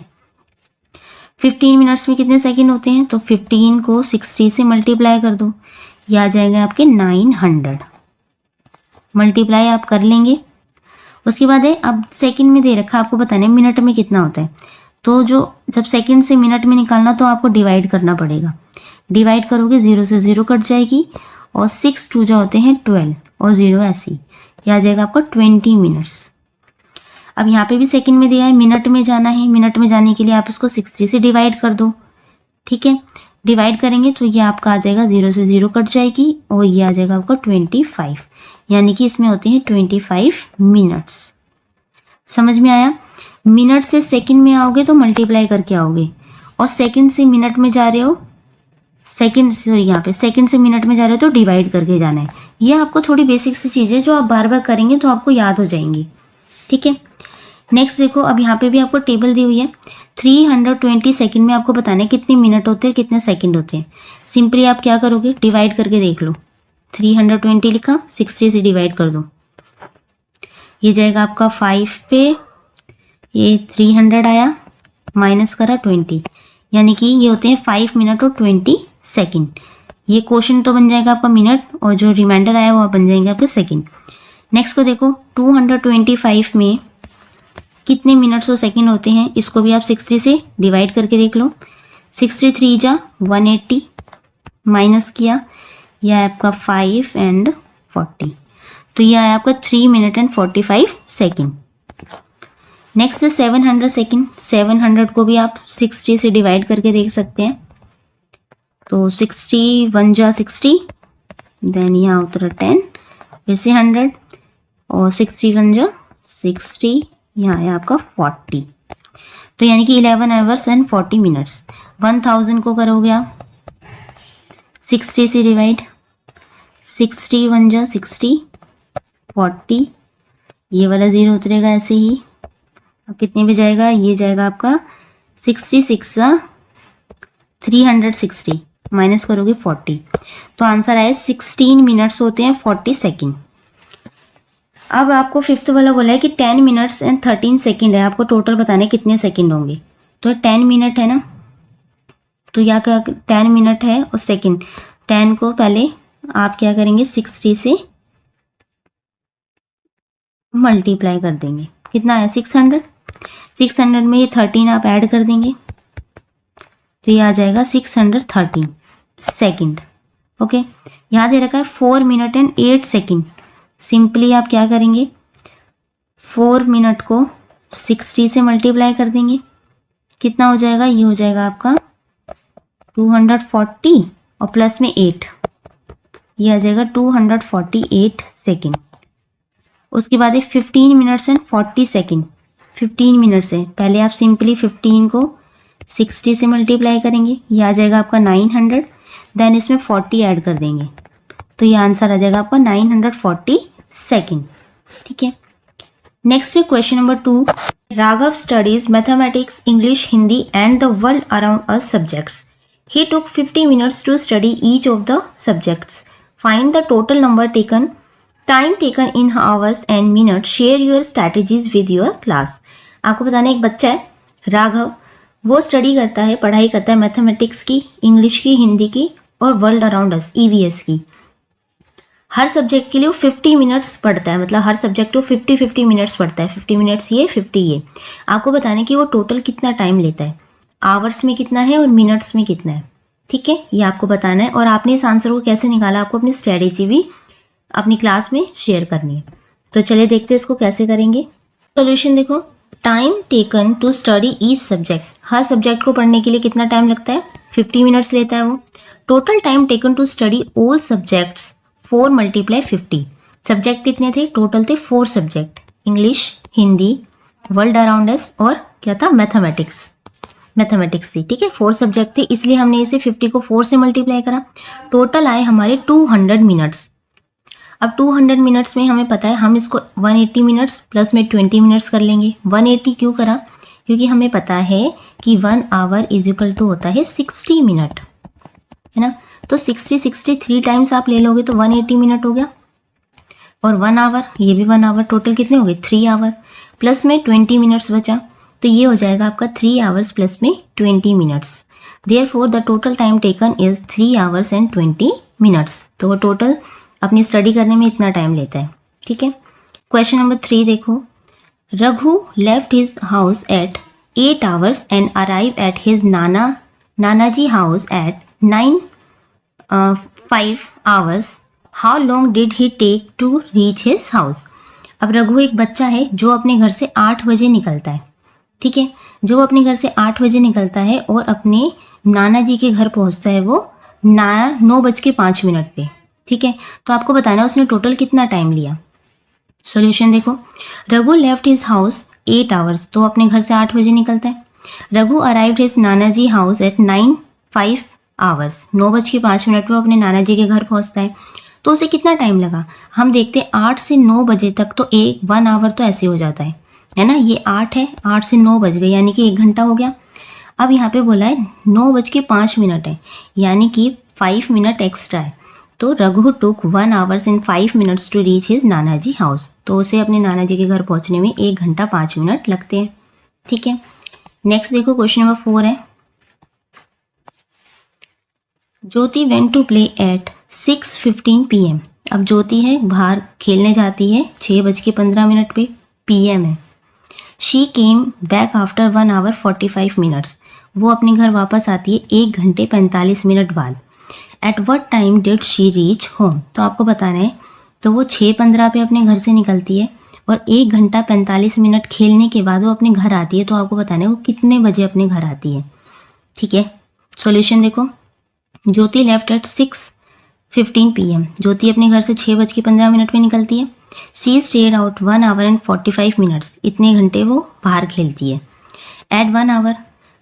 15 मिनट्स में कितने सेकंड होते हैं, तो 15 को 60 से मल्टीप्लाई कर दो, ये आ जाएगा आपके 900, मल्टीप्लाई आप कर लेंगे। उसके बाद है, अब सेकंड में दे रखा है, आपको बताना है मिनट में कितना होता है, तो जो जब सेकंड से मिनट में निकालना तो आपको डिवाइड करना पड़ेगा, डिवाइड करोगे 0 से 0 कट जाएगी, और 6 2 जो होते हैं 12 और 0 ऐसे ही, यह आ जाएगा आपका 20 मिनट्स। अब यहाँ पे भी सेकंड में दिया है, मिनट में जाना है, मिनट में जाने के लिए आप इसको 60 से डिवाइड कर दो, ठीक है। डिवाइड करेंगे तो ये आपका आ जाएगा 0 से 0 कट जाएगी, और ये आ जाएगा आपका 25, यानी कि इसमें होते हैं 25 मिनट्स। समझ में आया। मिनट से सेकंड में आओगे तो मल्टीप्लाई करके आओगे, और सेकंड से मिनट में जा रहे हो, सेकंड से यहाँ पे सेकंड से मिनट में जा रहे हो तो डिवाइड करके जाना है। ये आपको थोड़ी बेसिक सी चीज़ें जो आप बार बार करेंगे तो आपको याद हो जाएंगी, ठीक है। नेक्स्ट देखो, अब यहाँ पे भी आपको टेबल दी हुई है, 320 सेकंड में आपको बताना है कितने मिनट होते हैं, कितने सेकंड होते हैं। सिंपली आप क्या करोगे, डिवाइड करके देख लो, 320 लिखा, 60 से डिवाइड कर दो, ये जाएगा आपका 5 पे, ये 300 आया, माइनस करा 20, यानी कि ये होते हैं 5 मिनट और 20 सेकेंड। ये क्वेश्चन तो बन जाएगा आपका मिनट, और जो रिमाइंडर आया वो बन जाएंगे आपके सेकेंड। नेक्स्ट को देखो, 225 में कितने मिनट्स और सेकेंड होते हैं, इसको भी आप 60 से डिवाइड करके देख लो, 63 जा 180, माइनस किया, यह है आपका 5 एंड 40, तो यह है आपका 3 मिनट एंड 45 सेकेंड। नेक्स्ट है 700 सेकेंड, 700 को भी आप 60 से डिवाइड करके देख सकते हैं, तो 61 जा 60, देन यहाँ उतरा 10, फिर से 100, और 61 जा 60, यहाँ है आपका 40, तो यानी कि 11 आवर्स एंड 40 मिनट्स। 1000 को करोगे आप 60 से डिवाइड, 61 जा 60, 40, ये वाला 0 उतरेगा ऐसे ही, अब कितने पे जाएगा, ये जाएगा आपका 66 जा 360, माइनस करोगे 40, तो आंसर आया 16 मिनट्स होते हैं 40 सेकेंड। अब आपको फिफ्थ वाला बोला है कि 10 मिनट्स एंड 13 सेकेंड है, आपको टोटल बताने कितने सेकेंड होंगे। तो 10 मिनट है ना, तो यहाँ का 10 मिनट है और सेकेंड, 10 को पहले आप क्या करेंगे 60 से मल्टीप्लाई कर देंगे, कितना है 600। 600 में ये 13 आप ऐड कर देंगे तो ये आ जाएगा 613 सेकेंड। ओके, यहाँ दे रखा है 4 मिनट एंड 8 सेकेंड। सिंपली आप क्या करेंगे 4 मिनट को 60 से मल्टीप्लाई कर देंगे, कितना हो जाएगा, ये हो जाएगा आपका 240 और प्लस में 8, ये आ जाएगा 248 सेकेंड। उसके बाद है 15 मिनट्स एंड 40 सेकेंड। 15 मिनट्स है, पहले आप सिंपली 15 को 60 से मल्टीप्लाई करेंगे, ये आ जाएगा आपका 900, देन इसमें 40 ऐड कर देंगे तो ये आंसर आ जाएगा आपका 940 सेकेंड। ठीक है, नेक्स्ट है question number 2। Raghav studies mathematics, English, Hindi and the world around us subjects. He took 50 minutes to study each of the subjects. Find the total number taken, time taken in hours and minutes. Share your strategies with your class. आपको बताना है एक बच्चा है राघव, वो स्टडी करता है, पढ़ाई करता है मैथमेटिक्स की, इंग्लिश की, हिंदी की और वर्ल्ड अराउंड अस EVS की। हर सब्जेक्ट के लिए वो 50 मिनट्स पढ़ता है, मतलब हर सब्जेक्ट को 50 मिनट्स पढ़ता है, 50 मिनट्स ये 50 ये। आपको बताना है कि वो टोटल कितना टाइम लेता है, आवर्स में कितना है और मिनट्स में कितना है। ठीक है, ये आपको बताना है और आपने इस आंसर को कैसे निकाला आपको अपनी स्ट्रेटेजी भी अपनी क्लास में शेयर करनी है। तो चलिए देखते हैं इसको कैसे करेंगे। सॉल्यूशन देखो, time taken to study each subject, हर सब्जेक्ट को पढ़ने के लिए कितना टाइम लगता है 50 मिनट्स लेता है वो। Total time taken to study all subjects 4 × 50। Subject कितने थे, टोटल थे 4 subject, English, Hindi, world around us और क्या था मैथमेटिक्स थी। ठीक है, 4 सब्जेक्ट थे इसलिए हमने इसे 50 को 4 से मल्टीप्लाई करा, टोटल आए हमारे 200 मिनट्स। अब 200 मिनट्स में हमें पता है हम इसको 180 मिनट्स प्लस में 20 मिनट्स कर लेंगे। 180 क्यों करा, क्योंकि हमें पता है कि 1 आवर इज इक्वल टू होता है 60 मिनट, है ना। तो 63 टाइम्स आप ले लोगे तो 180 मिनट हो गया और 1 आवर, ये भी 1 आवर, टोटल कितने हो गए 3 आवर, प्लस में 20 मिनट्स बचा तो ये हो जाएगा आपका 3 आवर्स प्लस में 20 minutes. Therefore the total time taken is 3 hours and 20 minutes. तो वो टोटल अपनी स्टडी करने में इतना टाइम लेता है। ठीक है, क्वेश्चन नंबर 3 देखो, Raghu left his house at 8 hours and arrive at his नानाजी house at 5 hours. How long did he take to reach his house. अब रघु एक बच्चा है जो अपने घर से 8 बजे निकलता है। ठीक है, जो अपने घर से 8 बजे निकलता है और अपने नाना जी के घर पहुंचता है वो 9:05 पे। ठीक है, तो आपको बताना है उसने टोटल कितना टाइम लिया। सॉल्यूशन देखो, Raghu left his house 8 hours, तो अपने घर से 8 बजे निकलता है। रघु अराइव्ड हिज नाना जी हाउस एट 5 आवर्स, 9:05 पे अपने नाना जी के घर पहुंचता है। तो उसे कितना टाइम लगा, हम देखते हैं 8 से 9 बजे तक तो 1 आवर तो ऐसे हो जाता है ना। ये 8 है, 8 से 9 बज गए यानी कि 1 घंटा हो गया। अब यहाँ पे बोला है 9:05 है यानी कि 5 मिनट एक्स्ट्रा है। तो Raghu took 1 hours and 5 minutes to reach his नाना जी हाउस, तो उसे अपने नाना जी के घर पहुंचने में 1 घंटा 5 मिनट लगते हैं। ठीक है, नेक्स्ट देखो क्वेश्चन नंबर 4 है, Jyoti went to play at 6:15 PM। अब ज्योति है बाहर खेलने जाती है 6:15 पे, PM है। She came back after 1 hour 45 minutes, वो अपने घर वापस आती है 1 घंटे 45 मिनट बाद। At what time did she reach home, तो आपको बताना है। तो वो 6:15 पे अपने घर से निकलती है और 1 घंटा 45 मिनट खेलने के बाद वो अपने घर आती है। तो आपको बताना है वो कितने बजे अपने घर आती है। ठीक है, सॉल्यूशन देखो, Jyoti left at 6:15 PM, Jyoti अपने घर से 6:15 पे निकलती है। She stayed out 1 hour and 45 minutes, इतने घंटे वो बाहर खेलती है। एड 1 आवर,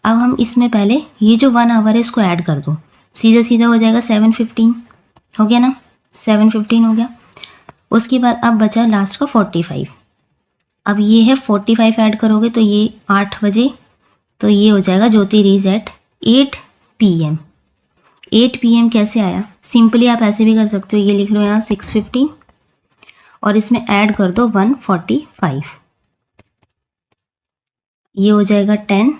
अब हम इसमें पहले ये जो 1 आवर है इसको ऐड कर दो, सीधा सीधा हो जाएगा 7:15, हो गया ना, 7:15 हो गया। उसके बाद अब बचा लास्ट का 45, अब ये है 45 ऐड करोगे तो ये 8 बजे, तो ये हो जाएगा ज्योति रीच एट 8 PM। 8 PM कैसे आया, सिंपली आप ऐसे भी कर सकते हो, ये लिख लो यहाँ 6:15 और इसमें ऐड कर दो 145, ये हो जाएगा 10,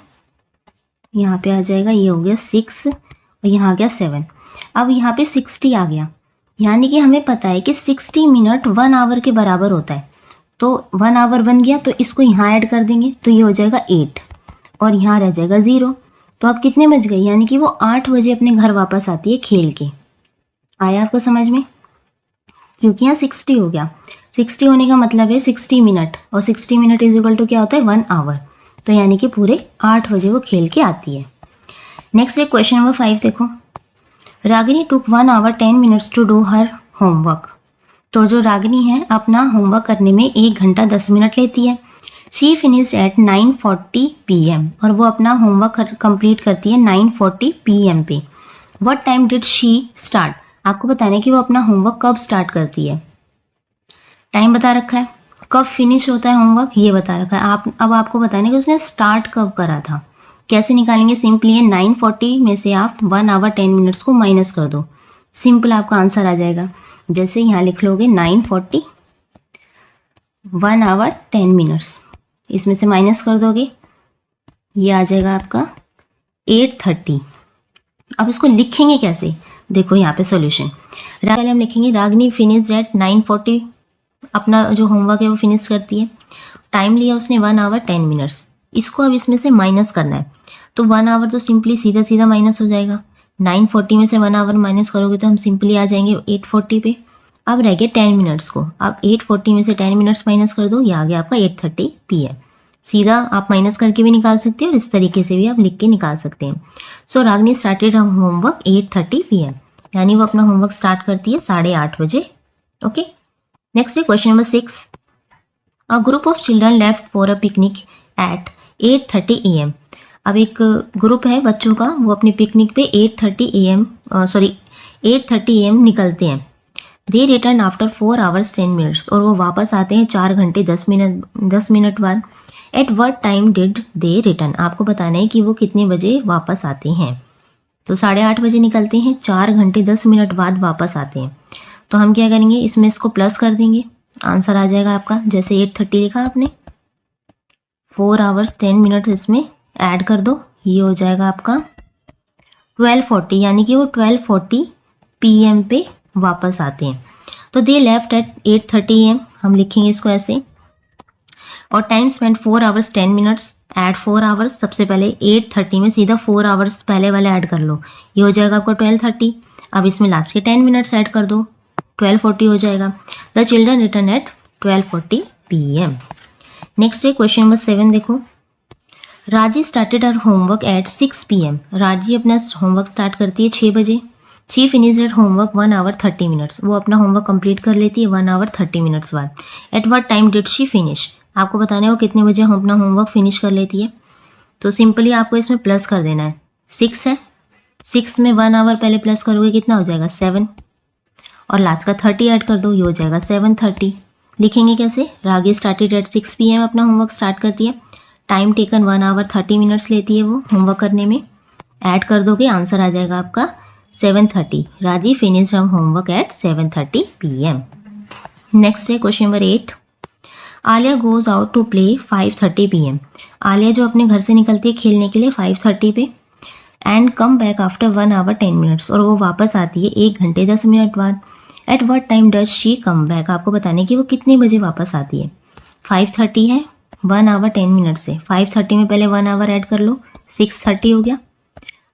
यहाँ पे आ जाएगा, ये हो गया 6 और यहाँ आ गया 7। अब यहाँ पे 60 आ गया, यानी कि हमें पता है कि 60 मिनट 1 आवर के बराबर होता है। तो 1 आवर बन गया, तो इसको यहाँ ऐड कर देंगे, तो ये हो जाएगा 8 और यहाँ रह जाएगा 0। तो अब कितने बज गए, यानी कि वो 8 बजे अपने घर वापस आती है खेल के। आया आपको समझ में? क्योंकि यहाँ 60 हो गया, 60 होने का मतलब है 60 मिनट, और 60 मिनट इज इक्वल टू क्या होता है 1 आवर। तो यानी कि पूरे 8 बजे वो खेल के आती है। नेक्स्ट है क्वेश्चन नंबर 5 देखो। Ragini took 1 hour 10 minutes to do her homework. तो जो रागिनी है अपना होमवर्क करने में 1 घंटा 10 मिनट लेती है। शी फिनिश एट 9:40 PM और वो अपना होमवर्क कंप्लीट करती है 9:40 PM पे। What time did she start? आपको बताना है कि वो अपना होमवर्क कब स्टार्ट करती है। टाइम बता रखा है, कब फिनिश होता है होमवर्क ये बता रखा है। अब आपको बताना है कि उसने स्टार्ट कब करा था। कैसे निकालेंगे? सिंपली है 9:40 में से आप 1 आवर 10 मिनट्स को माइनस कर दो, सिंपल आपका आंसर आ जाएगा। जैसे यहाँ लिख लोगे 9:40 1 आवर 10 मिनट्स, इसमें से माइनस कर दोगे, ये आ जाएगा आपका 8:30। अब इसको लिखेंगे कैसे? देखो यहाँ पे सॉल्यूशन। पहले हम लिखेंगे रागिनी फिनिश एट 9:40, अपना जो होमवर्क है वो फिनिश करती है। टाइम लिया उसने 1 आवर 10 मिनट्स, इसको अब इसमें से माइनस करना है। तो 1 आवर तो सिंपली सीधा सीधा माइनस हो जाएगा। 9:40 में से 1 आवर माइनस करोगे तो हम सिंपली आ जाएंगे 8:40 पे। अब रह गए 10 मिनट्स को, अब 8:40 में से 10 मिनट्स माइनस कर दो, ये आ गया आपका 8:30 PM। सीधा आप माइनस करके भी निकाल सकते हैं और इस तरीके से भी आप लिख के निकाल सकते हैं। सो रागिनी स्टार्टेड होमवर्क 8:30 PM, यानी वो अपना होमवर्क स्टार्ट करती है 8:30 बजे। ओके, नेक्स्ट है question number 6। A group of children left for a picnic at 8:30 AM। अब एक ग्रुप है बच्चों का, वो अपनी पिकनिक पे 8:30 AM निकलते हैं। दे रिटर्न आफ्टर 4 आवर्स 10 मिनट्स और वो वापस आते हैं 4 घंटे 10 मिनट बाद। At what time did they return? आपको बताना है कि वो कितने बजे वापस आते हैं। तो 8:30 बजे निकलते हैं, 4 घंटे 10 मिनट बाद वापस आते हैं। तो हम क्या करेंगे, इसमें इसको प्लस कर देंगे, आंसर आ जाएगा आपका। जैसे 8:30 लिखा आपने, 4 आवर्स 10 मिनट इसमें ऐड कर दो, ये हो जाएगा आपका 12:40, यानी कि वो 12:40 PM पे वापस आते हैं। तो दे लेफ्ट एट 8:30 AM, हम लिखेंगे इसको ऐसे। और time spend 4 hours 10 minutes add 4 hours, सबसे पहले 8:30 में सीधा 4 आवर्स पहले वाले ऐड कर लो, ये हो जाएगा आपका 12:30। अब इसमें लास्ट के 10 मिनट्स ऐड कर दो, 12:40 हो जाएगा। The children return at 12:40 PM। Next है क्वेश्चन नंबर 7 देखो। Raji started her homework at 6 PM। राजी अपना होमवर्क स्टार्ट करती है 6 बजे। She finish at homework 1 hour 30 minutes, वो अपना होमवर्क कंप्लीट कर लेती है 1 आवर 30 मिनट्स बाद। At what time did she finish? आपको बताना है वो कितने बजे अपना होमवर्क फिनिश कर लेती है। तो सिंपली आपको इसमें प्लस कर देना है, 6 है, 6 में 1 आवर पहले प्लस करोगे कितना हो जाएगा 7, और लास्ट का 30 ऐड कर दो, ये हो जाएगा 7:30। लिखेंगे कैसे? रागी स्टार्टेड एट 6 PM अपना होमवर्क स्टार्ट करती है। टाइम टेकन 1 आवर 30 मिनट्स लेती है वो होमवर्क करने में। ऐड कर दोगे, आंसर आ जाएगा आपका 7:30। Raji finish homework at 7:30 PM। Next है question number 8। Aliya goes out to play 5:30 PM। Aliya जो अपने घर से निकलती है खेलने के लिए 5:30 पे, and come back after 1 hour 10 minutes, और वो वापस आती है 1 घंटे 10 मिनट बाद। At what time does she come back? आपको बताने कि वो कितने बजे वापस आती है। 5:30 है, 1 आवर 10 मिनट से 5:30 में पहले 1 आवर ऐड कर लो, 6:30 हो गया।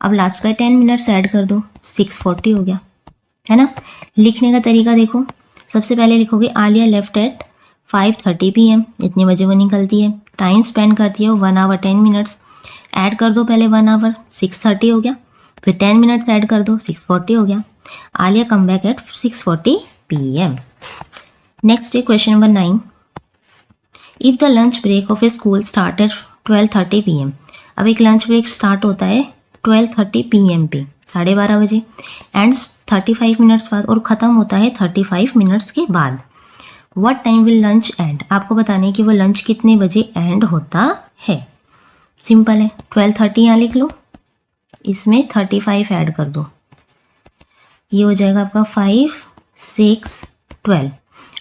अब लास्ट का 10 मिनट्स ऐड कर दो, 6:40 हो गया, है ना। लिखने का तरीका देखो, सबसे पहले लिखोगे आलिया लेफ्ट एट 5:30 PM, इतने बजे वो निकलती है। टाइम स्पेंड करती है वो 1 आवर 10 मिनट्स, ऐड कर दो पहले 1 आवर, 6:30 हो गया। फिर 10 मिनट्स ऐड कर दो, 6:40 हो गया। Aliya come back at 6:40 PM। Next है question number 9। If the lunch break of a school start at 12:30 PM। अब एक लंच ब्रेक स्टार्ट होता है 12:30 PM पे, 12:30 बजे, एंड 35 मिनट्स बाद, और ख़त्म होता है 35 मिनट्स के बाद। What time will lunch and? आपको बताना है कि वो लंच कितने बजे एंड होता है। सिंपल है, 12:30 यहाँ लिख लो, इसमें 35 ऐड कर दो, ये हो जाएगा आपका 5, 6, 12।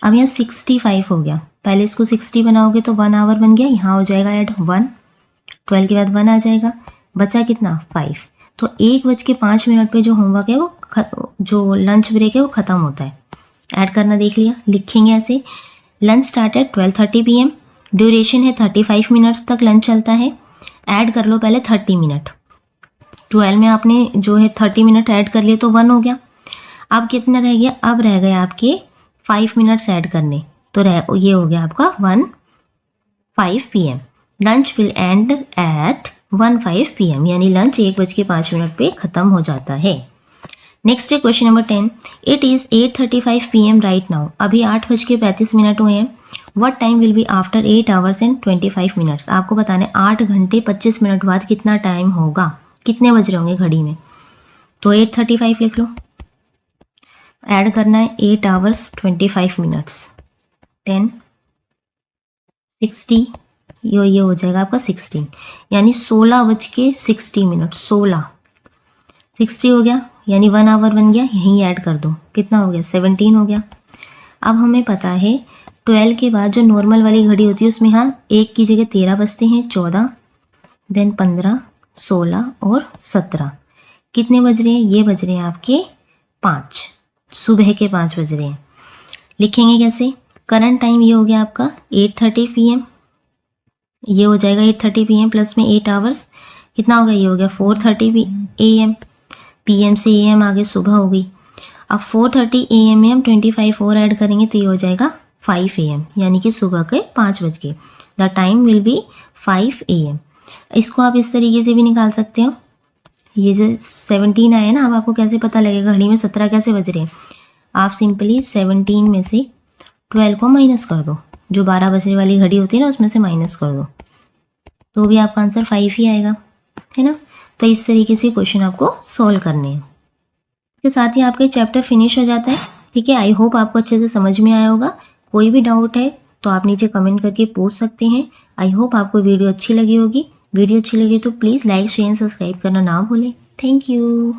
अब यहाँ 65 हो गया, पहले इसको 60 बनाओगे तो 1 आवर बन गया, यहाँ हो जाएगा ऐड 1, 12 के बाद 1 आ जाएगा, बचा कितना 5। तो 1:05 पे जो होमवर्क है वो जो लंच ब्रेक है वो ख़त्म होता है। ऐड करना देख लिया, लिखेंगे ऐसे, लंच स्टार्ट है 12:30 PM, ड्यूरेशन है 35 मिनट्स तक लंच चलता है। ऐड कर लो पहले 30 मिनट, 12 में आपने जो है 30 मिनट ऐड कर लिए तो 1 हो गया। अब कितना रह गया, अब रह गए आपके 5 मिनट्स ऐड करने, तो ये हो गया आपका 1:05 PM। Lunch will end at 1:05 PM, यानी लंच 1:05 पे ख़त्म हो जाता है। नेक्स्ट है question number 10, it is 8:35 PM right now, अभी 8:35 हुए हैं। What time will be after 8 hours and 25 minutes, आपको बताना है 8 घंटे 25 मिनट बाद कितना टाइम होगा, कितने बज रहे होंगे घड़ी में। तो 8:35 लिख लो, ऐड करना है 8 hours 25 minutes, 10 60, ये हो जाएगा आपका 16, यानी 16:60, 60 हो गया, यानी 1 आवर बन गया, यहीं ऐड कर दो, कितना हो गया 17 हो गया। अब हमें पता है 12 के बाद जो नॉर्मल वाली घड़ी होती है उसमें हाँ 1 की जगह 13 बजते हैं, 14, देन 15, 16 और 17, कितने बज रहे हैं, ये बज रहे हैं आपके 5, सुबह के 5 बज रहे हैं। लिखेंगे कैसे, करंट टाइम ये हो गया आपका 8:30 PM, ये हो जाएगा 8:30 PM प्लस में 8 आवर्स, कितना हो गया, ये हो गया 4:30 AM, PM से AM आगे सुबह हो गई। अब 4:30 AM में हम 25 और ऐड करेंगे तो ये हो जाएगा 5 AM, यानी कि सुबह के 5 बज गए। The time will B 5 AM। इसको आप इस तरीके से भी निकाल सकते हो, ये जो 17 आया ना, अब आपको कैसे पता लगेगा घड़ी में 17 कैसे बज रहे हैं, आप सिंपली 17 में से 12 को माइनस कर दो, जो 12 बजने वाली घड़ी होती है ना उसमें से माइनस कर दो, तो भी आपका आंसर 5 ही आएगा, है ना। तो इस तरीके से क्वेश्चन आपको सॉल्व करने हैं। इसके साथ ही आपका चैप्टर फिनिश हो जाता है। ठीक है, आई होप आपको अच्छे से समझ में आया होगा। कोई भी डाउट है तो आप नीचे कमेंट करके पूछ सकते हैं। आई होप आपको वीडियो अच्छी लगी होगी। वीडियो अच्छी लगी तो प्लीज़ लाइक शेयर सब्सक्राइब करना ना भूलें। Thank you.